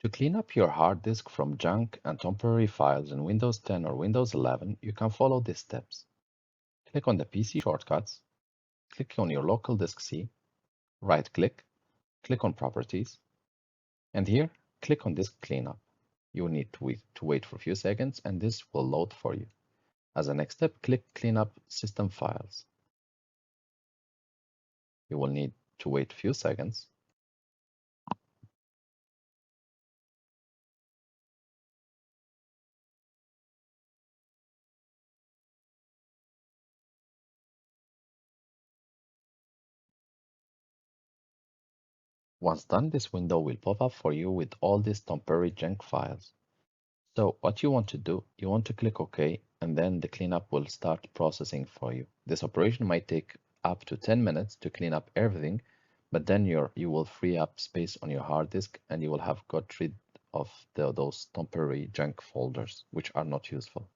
To clean up your hard disk from junk and temporary files in Windows 10 or Windows 11, you can follow these steps. Click on the PC shortcuts, click on your local disk C, right-click, click on Properties, and here, click on Disk Cleanup. You will need to wait for a few seconds, and this will load for you. As a next step, click Clean up System Files. You will need to wait a few seconds. Once done, this window will pop up for you with all these temporary junk files. So what you want to do, you want to click OK, and then the cleanup will start processing for you. This operation might take up to 10 minutes to clean up everything, but then you will free up space on your hard disk and you will have got rid of those temporary junk folders, which are not useful.